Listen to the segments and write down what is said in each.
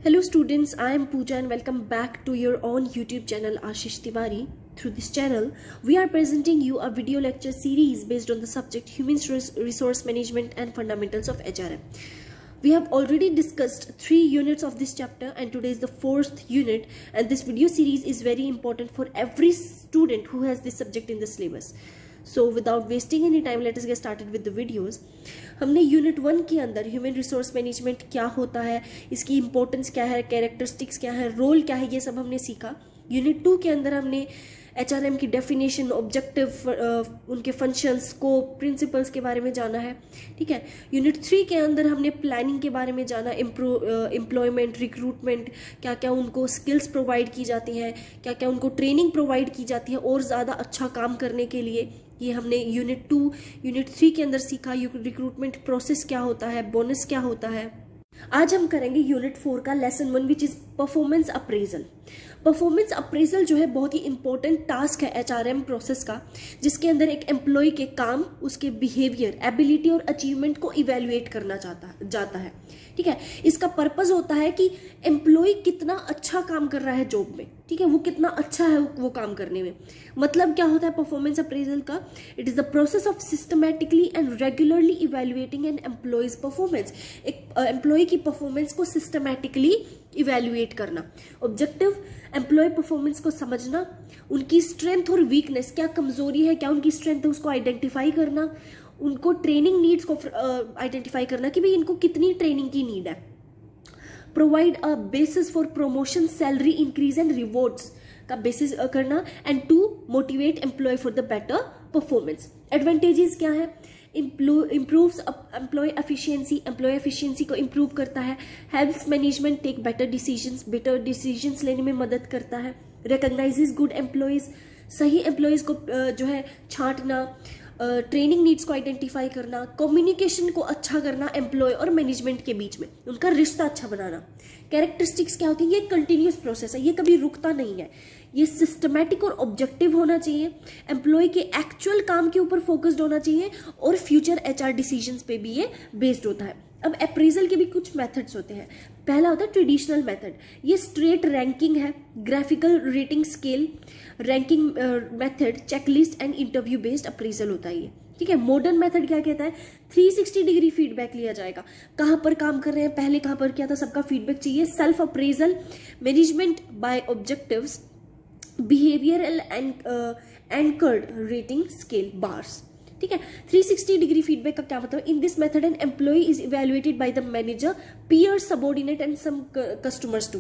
Hello students, I am Pooja and welcome back to your own YouTube channel Ashish Tiwari. Through this channel, we are presenting you a video lecture series based on the subject Human Resource Management and Fundamentals of HRM. We have already discussed 3 units of this chapter and today is the 4th unit, and this video series is very important for every student who has this subject in the syllabus. So without wasting any time, let us get started with the videos. हमने unit 1 के अंदर human resource management क्या होता है, इसकी importance क्या है, characteristics क्या है, रोल क्या है, ये सब हमने सीखा. यूनिट 2 के अंदर हमने HRM की डेफिनेशन, ऑब्जेक्टिव, उनके फंक्शंस, स्कोप, प्रिंसिपल्स के बारे में जाना है. ठीक है. यूनिट 3 के अंदर हमने प्लानिंग के बारे में जाना, एम्प्लॉयमेंट, रिक्रूटमेंट, क्या क्या उनको स्किल्स प्रोवाइड की जाती हैं, क्या क्या उनको ट्रेनिंग प्रोवाइड की जाती है और ज़्यादा अच्छा काम करने के लिए. ये हमने यूनिट 2, यूनिट 3 के अंदर सीखा. रिक्रूटमेंट प्रोसेस क्या होता है, बोनस क्या होता है. आज हम करेंगे यूनिट 4 का lesson 1 which is performance appraisal. Performance appraisal जो है बहुत ही इंपॉर्टेंट टास्क है HRM प्रोसेस का, जिसके अंदर एक एम्प्लॉय के काम, उसके बिहेवियर, एबिलिटी और अचीवमेंट को इवेल्युएट करना जाता है. ठीक है. इसका पर्पस होता है कि एम्प्लॉय कितना अच्छा काम कर रहा है जॉब में. ठीक है. वो कितना अच्छा है वो काम करने में. मतलब क्या होता है परफॉर्मेंस अप्रेजल का? It is the process of systematically and regularly evaluating an employee's performance. एक एम्प्लॉय की परफॉर्मेंस को सिस्टमैटिकली इवेल्युएट करना. ऑब्जेक्टिव, एम्प्लॉय परफॉर्मेंस को समझना, उनकी स्ट्रेंथ और वीकनेस, क्या कमजोरी है, क्या उनकी स्ट्रेंथ है, उसको आइडेंटिफाई करना, उनको ट्रेनिंग नीड्स को आइडेंटिफाई करना कि भाई इनको कितनी ट्रेनिंग की नीड है. Provide a basis for promotion, salary increase and rewards का बेसिस करना, and to motivate employee for the better performance. Advantages क्या है? इम्प्रूव्स एम्प्लॉय एफिशिएंसी को इम्प्रूव करता है. Helps management take better decisions लेने में मदद करता है. रिकॉग्नाइजेस गुड एम्प्लॉयज, सही एम्प्लॉयज को जो है छांटना, ट्रेनिंग नीड्स को आइडेंटिफाई करना, कम्युनिकेशन को अच्छा करना एम्प्लॉय और मैनेजमेंट के बीच में, उनका रिश्ता अच्छा बनाना. कैरेक्टरिस्टिक्स क्या होती है? ये कंटिन्यूस प्रोसेस है, ये कभी रुकता नहीं है. ये सिस्टमैटिक और ऑब्जेक्टिव होना चाहिए, एम्प्लॉय के एक्चुअल काम के ऊपर फोकस्ड होना चाहिए और फ्यूचर HR डिसीजंस पे भी ये बेस्ड होता है. अब अप्रेजल के भी कुछ मेथड्स होते हैं. पहला होता है ट्रेडिशनल मेथड. ये स्ट्रेट रैंकिंग है, graphical rating scale, ranking method, checklist and interview based appraisal होता है ये. ठीक है. मॉडर्न मेथड क्या कहता है? 360 डिग्री फीडबैक लिया जाएगा. कहां पर काम कर रहे हैं, पहले कहां पर किया था, सबका फीडबैक चाहिए. Self appraisal, management by objectives, behavioural anchored rating scale, BARS. ठीक है. 360 डिग्री फीडबैक का क्या मतलब? In this method an employee is evaluated by the manager, peers, subordinate and some customers too.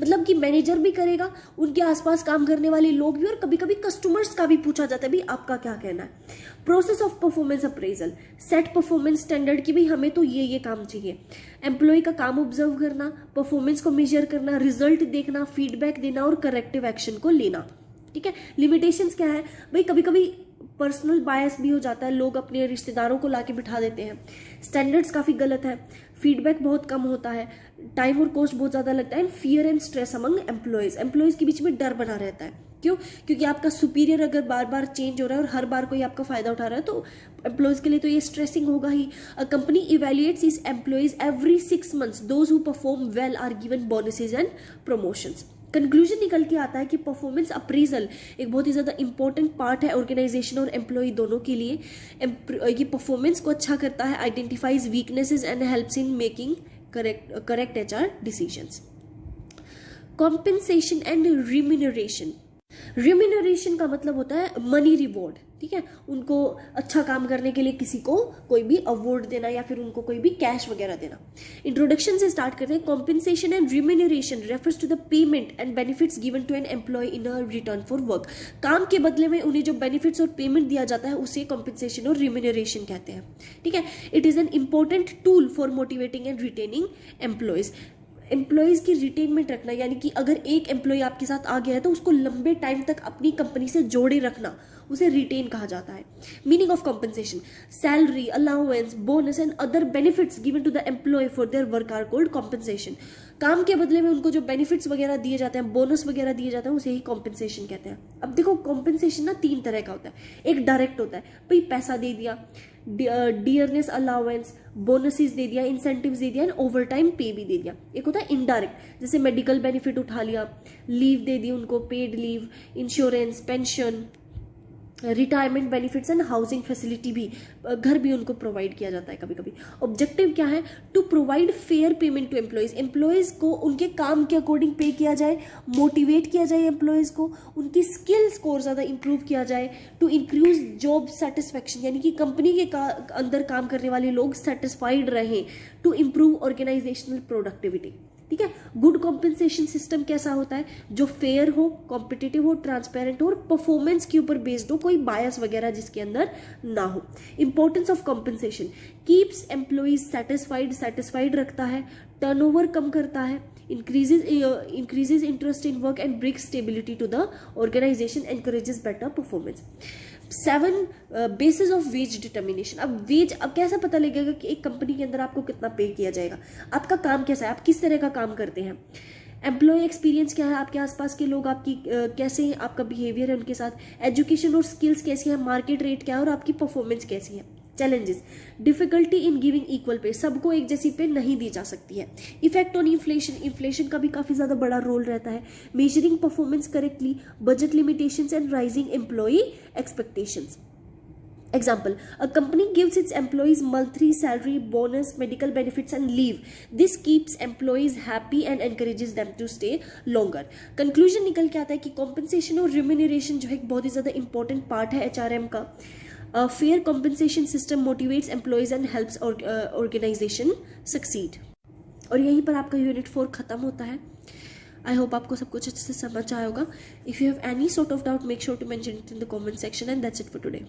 मतलब कि मैनेजर भी करेगा, उनके आसपास काम करने वाले लोग भी, और कभी कभी कस्टमर्स का भी पूछा जाता है भाई आपका क्या कहना है. Process of performance appraisal, set performance standard की भाई हमें तो ये काम चाहिए. एम्प्लॉय का काम ऑब्जर्व करना, परफॉर्मेंस को मेजर करना, रिजल्ट देखना, फीडबैक देना और करेक्टिव एक्शन को लेना. ठीक है. लिमिटेशंस क्या है भाई? कभी कभी पर्सनल बायस भी हो जाता है, लोग अपने रिश्तेदारों को लाके बिठा देते हैं. स्टैंडर्ड्स काफी गलत है, फीडबैक बहुत कम होता है, टाइम और कॉस्ट बहुत ज्यादा लगता है. Fear and stress among employees के बीच में डर बना रहता है. क्यों? क्योंकि आपका सुपीरियर अगर बार बार चेंज हो रहा है और हर बार कोई आपका फायदा उठा रहा है तो एम्प्लॉयज के लिए तो ये स्ट्रेसिंग होगा ही. A company evaluates is employees every 6 months. Those who perform well are given bonuses and promotions. Conclusion निकल के आता है कि परफॉर्मेंस अप्रेजल एक बहुत ही ज्यादा इंपॉर्टेंट पार्ट है ऑर्गेनाइजेशन और एम्प्लॉय दोनों के लिए. ये परफॉर्मेंस को अच्छा करता है, identifies weaknesses and helps in making correct HR decisions. Compensation and remuneration. Remuneration का मतलब होता है मनी रिवॉर्ड. ठीक है. उनको अच्छा काम करने के लिए किसी को कोई भी अवार्ड देना या फिर उनको कोई भी कैश वगैरह देना. इंट्रोडक्शन से स्टार्ट करते हैं. Compensation and remuneration refers to the payment and benefits given to an employee in a return for work. काम के बदले में उन्हें जो बेनिफिट्स और पेमेंट दिया जाता है उसे कॉम्पेंसेशन और रिम्यूनरेशन कहते हैं. ठीक है. It is an important tool for motivating and retaining employees. Employees की रिटेनमेंट रखना, यानी कि अगर एक एम्प्लॉय आपके साथ आ गया है तो उसको लंबे टाइम तक अपनी कंपनी से जोड़े रखना, उसे रिटेन कहा जाता है. Meaning of compensation, salary, allowance, bonus and other benefits given to the employee for their work are called compensation. काम के बदले में उनको जो बेनिफिट्स वगैरह दिए जाते हैं, बोनस वगैरह दिए जाते हैं, उसे ही कॉम्पेंसेशन कहते हैं. अब देखो कॉम्पेंसेशन ना 3 तरह का होता है. एक डायरेक्ट होता है, भाई पैसा दे दिया, डियरनेस अलाउंस, बोनसेस दे दिया, इंसेंटिव्स दे दिया एंड ओवर टाइम पे भी दे दिया। एक होता है इनडायरेक्ट, जैसे मेडिकल बेनिफिट उठा लिया, लीव दे दी उनको, paid leave, insurance, pension, retirement benefits and housing facility भी, घर भी उनको प्रोवाइड किया जाता है कभी कभी। ऑब्जेक्टिव क्या है? To provide fair payment to employees, employees को उनके काम के अकॉर्डिंग पे किया जाए, मोटिवेट किया जाए एम्प्लॉयज को, उनकी स्किल स्कोर ज़्यादा इंप्रूव किया जाए, टू इंक्रीज जॉब सेटिस्फेक्शन, यानी कि कंपनी के अंदर काम करने वाले लोग सेटिस्फाइड रहें, टू इम्प्रूव ऑर्गेनाइजेशनल प्रोडक्टिविटी। ठीक है। गुड कॉम्पेंसेशन सिस्टम कैसा होता है? जो फेयर हो, कॉम्पिटिटिव हो, ट्रांसपेरेंट हो और परफॉर्मेंस के ऊपर बेस्ड हो, कोई बायस वगैरह जिसके अंदर ना हो। Importance of compensation, keeps employees satisfied रखता है, टर्नओवर कम करता है, increases interest in work and brings stability to the organization, encourages better performance। 7 basis of wage determination. अब कैसा पता लगेगा कि एक कंपनी के अंदर आपको कितना पे किया जाएगा? आपका काम कैसा है, आप किस तरह का काम करते हैं, एम्प्लॉय एक्सपीरियंस क्या है, आपके आसपास के लोग आपकी कैसे हैं, आपका बिहेवियर है उनके साथ, एजुकेशन और स्किल्स कैसी है, मार्केट रेट क्या है और आपकी परफॉर्मेंस कैसी है। Challenges, difficulty in giving equal pay, सबको एक जैसी पे नहीं दी जा सकती है। इफेक्ट ऑन इन्फ्लेशन, इन्फ्लेशन का भी काफी ज्यादा बड़ा रोल रहता है। Measuring performance correctly, budget limitations and rising employee expectations. Example, a company gives its employees monthly salary, bonus, medical benefits and leave. This keeps employees happy and encourages them to stay longer. Conclusion निकल के आता है कि compensation और remuneration जो है एक बहुत ही ज़्यादा important part है HRM का। Fair compensation system motivates employees and helps organization succeed. और यहीं पर आपका यूनिट 4 खत्म होता है। आई होप आपको सब कुछ अच्छे से समझ आया होगा। If you have any sort of doubt, make sure to mention it in the comment section and that's it for today.